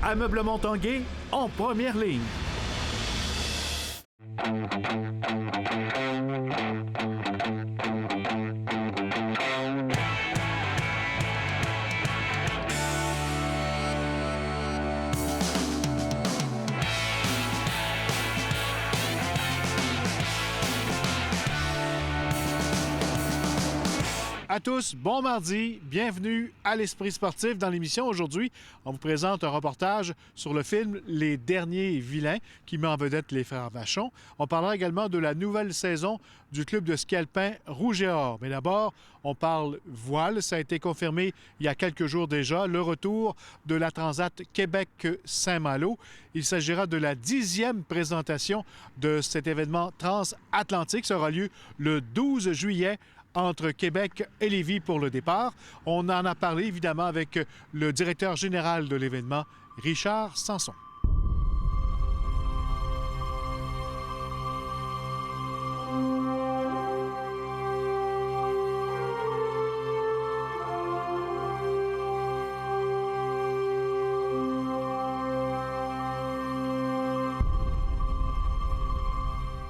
Ameublement Tanguay en première ligne. À tous, bon mardi, bienvenue à l'Esprit sportif. Dans l'émission aujourd'hui, on vous présente un reportage sur le film Les Derniers Vilains qui met en vedette les frères Vachon. On parlera également de la nouvelle saison du club de ski alpin Rouge et Or. Mais d'abord, on parle voile. Ça a été confirmé il y a quelques jours déjà, le retour de la Transat Québec-Saint-Malo. Il s'agira de la 10e présentation de cet événement transatlantique. Ça aura lieu le 12 juillet entre Québec et Lévis pour le départ. On en a parlé évidemment avec le directeur général de l'événement, Richard Sanson.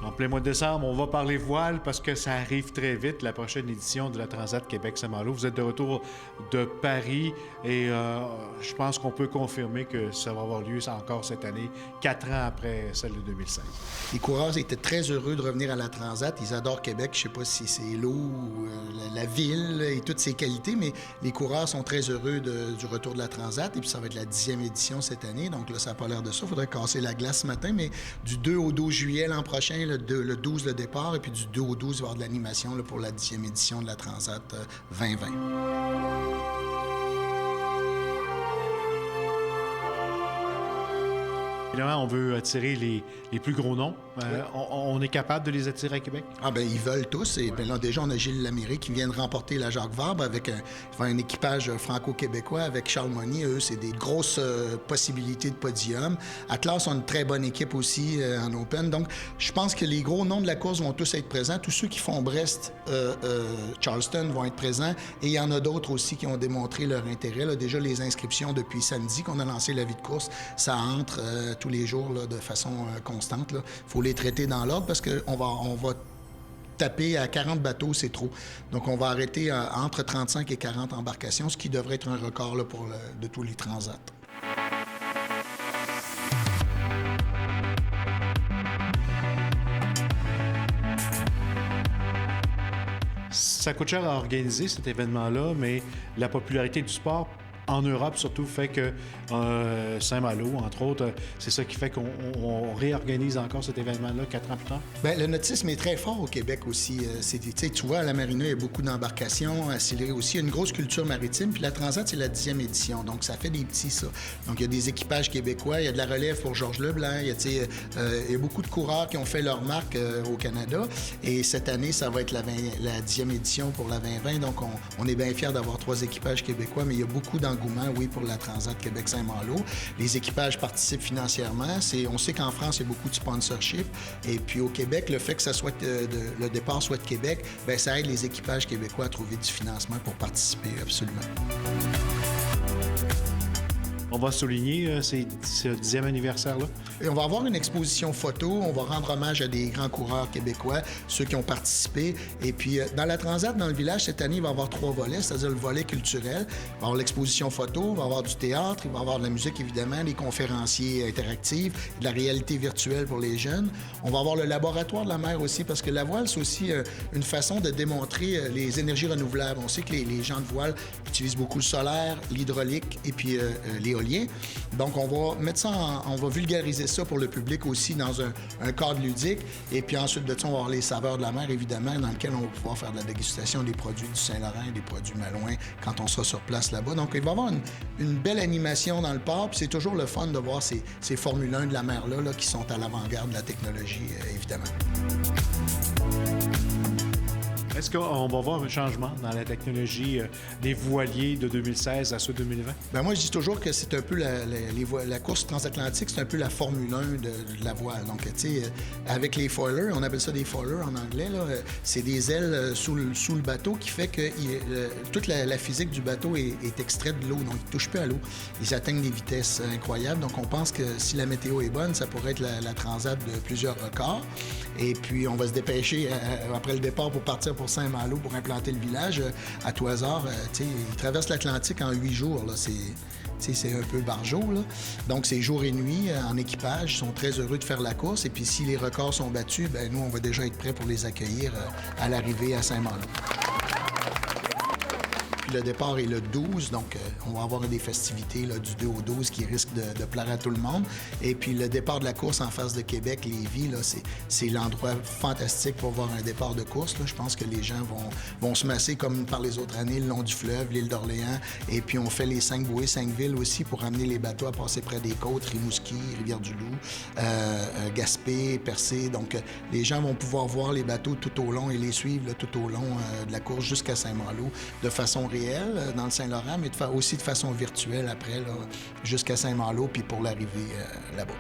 En plein mois de décembre, on va parler voile parce que ça arrive très vite, la prochaine édition de la Transat Québec-Saint-Malo. Vous êtes de retour de Paris et je pense qu'on peut confirmer que ça va avoir lieu encore cette année, 4 ans après celle de 2016. Les coureurs étaient très heureux de revenir à la Transat. Ils adorent Québec. Je ne sais pas si c'est l'eau, la ville et toutes ses qualités, mais les coureurs sont très heureux du retour de la Transat. Et puis ça va être la 10e édition cette année. Donc là, ça n'a pas l'air de ça. Il faudrait casser la glace ce matin, mais du 2 au 12 juillet l'an prochain, le 12 le départ, et puis du 2 au 12, il va y avoir de l'animation pour la 10e édition de la Transat 2020. Évidemment, on veut attirer les plus gros noms. Oui. On est capable de les attirer à Québec? Ah ben ils veulent tous. Et ben là, déjà, on a Gilles Laméré qui vient de remporter la Jacques Vabre avec un équipage franco-québécois avec Charles Monnier. Eux, c'est des grosses possibilités de podium. Atlas ont une très bonne équipe aussi en Open. Donc, je pense que les gros noms de la course vont tous être présents. Tous ceux qui font Brest, Charleston vont être présents. Et il y en a d'autres aussi qui ont démontré leur intérêt. Là, déjà, les inscriptions depuis samedi qu'on a lancé la vie de course, ça entre tous les jours là, de façon constante. Il faut les traiter dans l'ordre parce qu'on va taper à 40 bateaux, c'est trop. Donc, on va arrêter entre 35 et 40 embarcations, ce qui devrait être un record là, de tous les transats. Ça coûte cher à organiser cet événement-là, mais la popularité du sport en Europe, surtout, fait que Saint-Malo, entre autres, c'est ça qui fait qu'on réorganise encore cet événement-là 4 ans plus tard? Bien, le nautisme est très fort au Québec aussi. Tu vois, à la Marina, il y a beaucoup d'embarcations. À Sillery aussi, il y a une grosse culture maritime. Puis la Transat, c'est la 10e édition. Donc, ça fait des petits, ça. Donc, il y a des équipages québécois. Il y a de la relève pour Georges Leblanc. Il y a beaucoup de coureurs qui ont fait leur marque au Canada. Et cette année, ça va être la 10e édition pour la 2020. Donc, on est bien fiers d'avoir 3 équipages québécois. Mais il y a beaucoup d'engouement, oui, pour la Transat Québec-Saint-Malo. Les équipages participent financièrement. On sait qu'en France, il y a beaucoup de sponsorship. Et puis au Québec, le fait que ça soit le départ soit de Québec, bien, ça aide les équipages québécois à trouver du financement pour participer, absolument. On va souligner ce 10e anniversaire-là. Et on va avoir une exposition photo. On va rendre hommage à des grands coureurs québécois, ceux qui ont participé. Et puis, dans la Transat, dans le village, cette année, il va y avoir 3 volets, c'est-à-dire le volet culturel. Il va y avoir l'exposition photo, il va y avoir du théâtre, il va y avoir de la musique, évidemment, des conférenciers interactifs, de la réalité virtuelle pour les jeunes. On va avoir le laboratoire de la mer aussi, parce que la voile, c'est aussi une façon de démontrer les énergies renouvelables. On sait que les gens de voile utilisent beaucoup le solaire, l'hydraulique et puis l'éolien. Donc, on va mettre ça on va vulgariser ça pour le public aussi dans un cadre ludique. Et puis ensuite de ça, on va avoir les saveurs de la mer, évidemment, dans lequel on va pouvoir faire de la dégustation des produits du Saint-Laurent et des produits Malouin quand on sera sur place là-bas. Donc, il va y avoir une belle animation dans le port. Puis c'est toujours le fun de voir ces Formule 1 de la mer-là qui sont à l'avant-garde de la technologie, évidemment. Est-ce qu'on va voir un changement dans la technologie des voiliers de 2016 à ceux de 2020? Bien, moi, je dis toujours que c'est un peu la course transatlantique, c'est un peu la Formule 1 de la voile. Donc, tu sais, avec les foilers, on appelle ça des foilers en anglais, là, c'est des ailes sous le bateau qui fait que toute la physique du bateau est extraite de l'eau, donc ils ne touchent plus à l'eau. Ils atteignent des vitesses incroyables. Donc, on pense que si la météo est bonne, ça pourrait être la transat de plusieurs records. Et puis, on va se dépêcher après le départ pour partir pour Saint-Malo pour implanter le village. À tout hasard, ils traversent l'Atlantique en 8 jours. Là. C'est un peu barjot. Là. Donc, c'est jour et nuit en équipage. Ils sont très heureux de faire la course. Et puis, si les records sont battus, bien, nous, on va déjà être prêts pour les accueillir à l'arrivée à Saint-Malo. Le départ est le 12, donc on va avoir des festivités là, du 2 au 12 qui risquent de plaire à tout le monde. Et puis le départ de la course en face de Québec, Lévis, là, c'est l'endroit fantastique pour voir un départ de course. Là. Je pense que les gens vont se masser comme par les autres années, le long du fleuve, l'île d'Orléans. Et puis on fait les 5 bouées, 5 villes aussi pour amener les bateaux à passer près des côtes, Rimouski, Rivière-du-Loup, Gaspé, Percé. Donc les gens vont pouvoir voir les bateaux tout au long et les suivre là, tout au long de la course jusqu'à Saint-Malo de façon réelle dans le Saint-Laurent, mais aussi de façon virtuelle après, là, jusqu'à Saint-Malo, puis pour l'arrivée là-bas.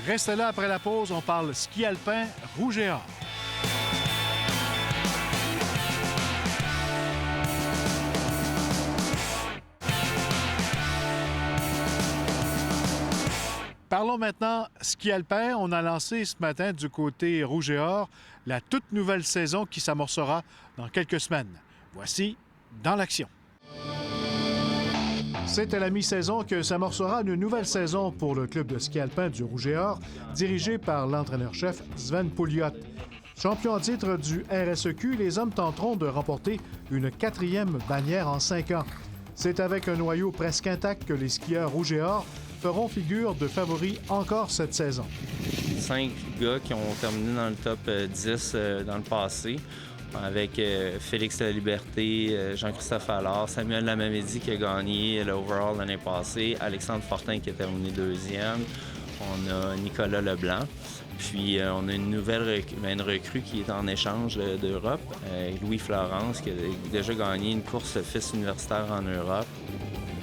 Restez là après la pause, on parle ski alpin rouge et or. Parlons maintenant ski alpin. On a lancé ce matin du côté rouge et or la toute nouvelle saison qui s'amorcera dans quelques semaines. Voici Dans l'action. C'est à la mi-saison que s'amorcera une nouvelle saison pour le club de ski alpin du Rouge et Or, dirigé par l'entraîneur-chef Sven Pouliot. Champion en titre du RSEQ, les hommes tenteront de remporter une 4e bannière en 5 ans. C'est avec un noyau presque intact que les skieurs Rouge et Or feront figure de favoris encore cette saison. 5 gars qui ont terminé dans le top 10 dans le passé, avec Félix Laliberté, Jean-Christophe Allard, Samuel Lamamédy qui a gagné l'overall l'année passée, Alexandre Fortin qui a terminé 2e, on a Nicolas Leblanc, puis on a une recrue qui est en échange d'Europe, Louis Florence qui a déjà gagné une course fils universitaire en Europe.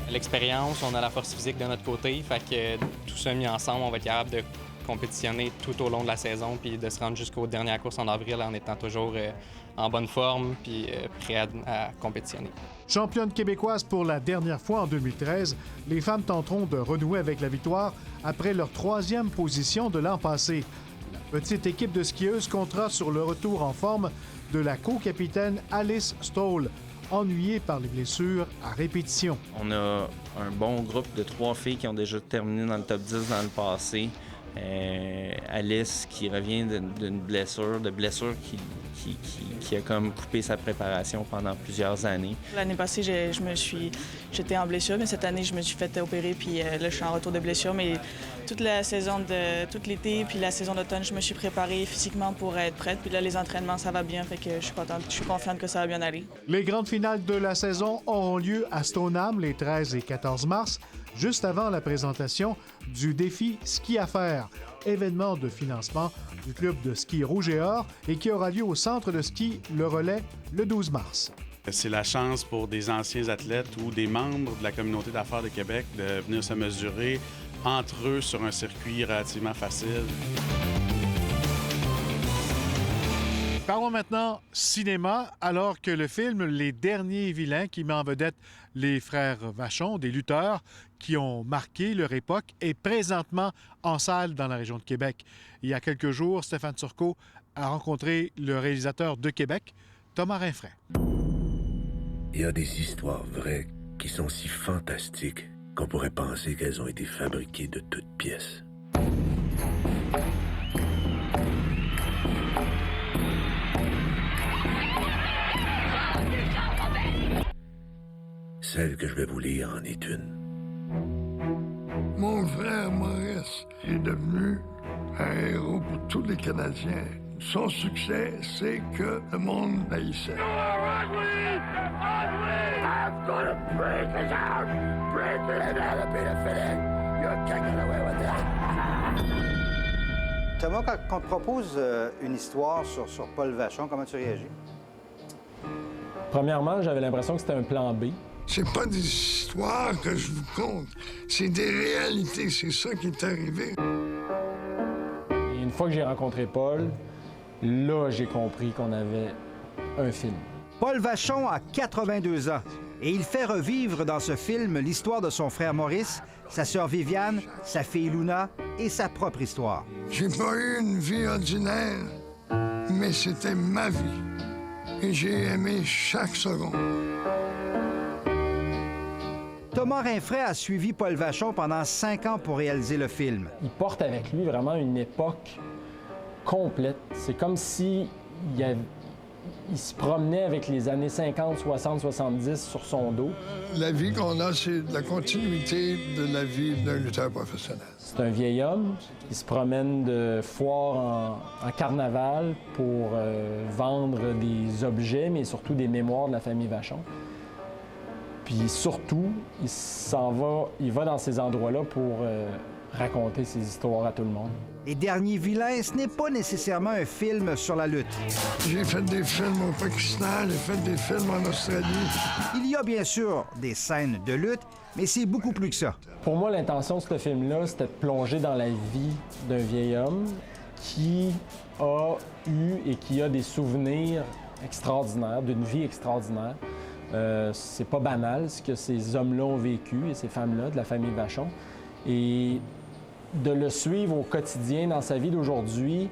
L'expérience, on a la force physique de notre côté, fait que tout ça mis ensemble, on va être capable de compétitionner tout au long de la saison puis de se rendre jusqu'aux dernières courses en avril en étant toujours en bonne forme puis prêt à compétitionner. Championne québécoise pour la dernière fois en 2013, les femmes tenteront de renouer avec la victoire après leur 3e position de l'an passé. La petite équipe de skieuses comptera sur le retour en forme de la co-capitaine Alice Stoll, ennuyée par les blessures à répétition. On a un bon groupe de 3 filles qui ont déjà terminé dans le top 10 dans le passé. Alice qui revient d'une blessure, qui a comme coupé sa préparation pendant plusieurs années. L'année passée, j'étais en blessure, mais cette année, je me suis fait opérer, puis là, je suis en retour de blessure. Mais toute la saison tout l'été, puis la saison d'automne, je me suis préparée physiquement pour être prête. Puis là, les entraînements, ça va bien, fait que je suis confiante que ça va bien aller. Les grandes finales de la saison auront lieu à Stoneham les 13 et 14 mars, juste avant la présentation du défi Ski à faire, événement de financement du club de ski Rouge et Or et qui aura lieu au centre de ski Le Relais le 12 mars. C'est la chance pour des anciens athlètes ou des membres de la communauté d'affaires de Québec de venir se mesurer entre eux sur un circuit relativement facile. Parlons maintenant cinéma, alors que le film Les Derniers Vilains, qui met en vedette les frères Vachon, des lutteurs qui ont marqué leur époque, est présentement en salle dans la région de Québec. Il y a quelques jours, Stéphane Turcot a rencontré le réalisateur de Québec, Thomas Rinfret. Il y a des histoires vraies qui sont si fantastiques qu'on pourrait penser qu'elles ont été fabriquées de toutes pièces. Celle que je vais vous lire en est une. Mon frère Maurice est devenu un héros pour tous les Canadiens. Son succès, c'est que le monde haïssait. I'm gonna break this out! Break it out of me to finish! You're taking away with that! Thomas, quand on te propose une histoire sur Paul Vachon, comment tu réagis? Premièrement, j'avais l'impression que c'était un plan B. C'est pas des histoires que je vous conte, c'est des réalités, c'est ça qui est arrivé. Et une fois que j'ai rencontré Paul, là, j'ai compris qu'on avait un film. Paul Vachon a 82 ans et il fait revivre dans ce film l'histoire de son frère Maurice, sa sœur Viviane, sa fille Luna et sa propre histoire. J'ai pas eu une vie ordinaire, mais c'était ma vie. Et j'ai aimé chaque seconde. Thomas Rinfret a suivi Paul Vachon pendant 5 ans pour réaliser le film. Il porte avec lui vraiment une époque complète. C'est comme si il se promenait avec les années 50, 60, 70 sur son dos. La vie qu'on a, c'est la continuité de la vie d'un lutteur professionnel. C'est un vieil homme qui se promène de foire en carnaval pour vendre des objets, mais surtout des mémoires de la famille Vachon. Puis surtout, il va dans ces endroits-là pour raconter ses histoires à tout le monde. Et Dernier vilain, ce n'est pas nécessairement un film sur la lutte. J'ai fait des films au Pakistan, j'ai fait des films en Australie. Il y a bien sûr des scènes de lutte, mais c'est beaucoup plus que ça. Pour moi, l'intention de ce film-là, c'était de plonger dans la vie d'un vieil homme qui a eu et qui a des souvenirs extraordinaires, d'une vie extraordinaire. C'est pas banal ce que ces hommes-là ont vécu et ces femmes-là de la famille Vachon. Et de le suivre au quotidien dans sa vie d'aujourd'hui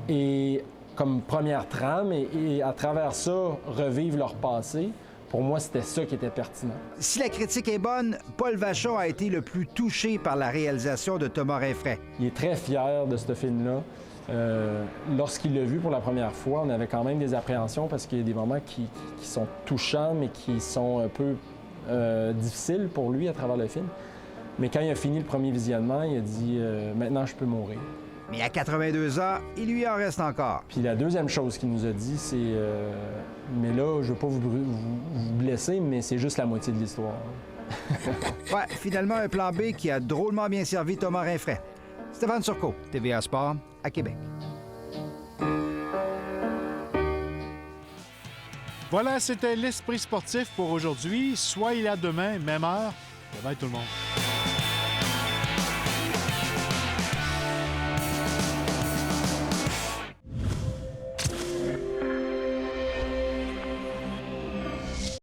et comme première trame et à travers ça, revivre leur passé, pour moi, c'était ça qui était pertinent. Si la critique est bonne, Paul Vachon a été le plus touché par la réalisation de Thomas Rinfret. Il est très fier de ce film-là. Lorsqu'il l'a vu pour la première fois, on avait quand même des appréhensions parce qu'il y a des moments qui sont touchants, mais qui sont un peu difficiles pour lui à travers le film. Mais quand il a fini le premier visionnement, il a dit « Maintenant, je peux mourir ». Mais à 82 ans, il lui en reste encore. Puis la deuxième chose qu'il nous a dit, c'est mais là, je veux pas vous blesser, mais c'est juste la moitié de l'histoire. » Ouais, finalement, un plan B qui a drôlement bien servi Thomas Rinfret. Stéphane Turcot, TVA Sport, à Québec. Voilà, c'était l'Esprit sportif pour aujourd'hui. Soyez là demain, même heure. Bye bye tout le monde.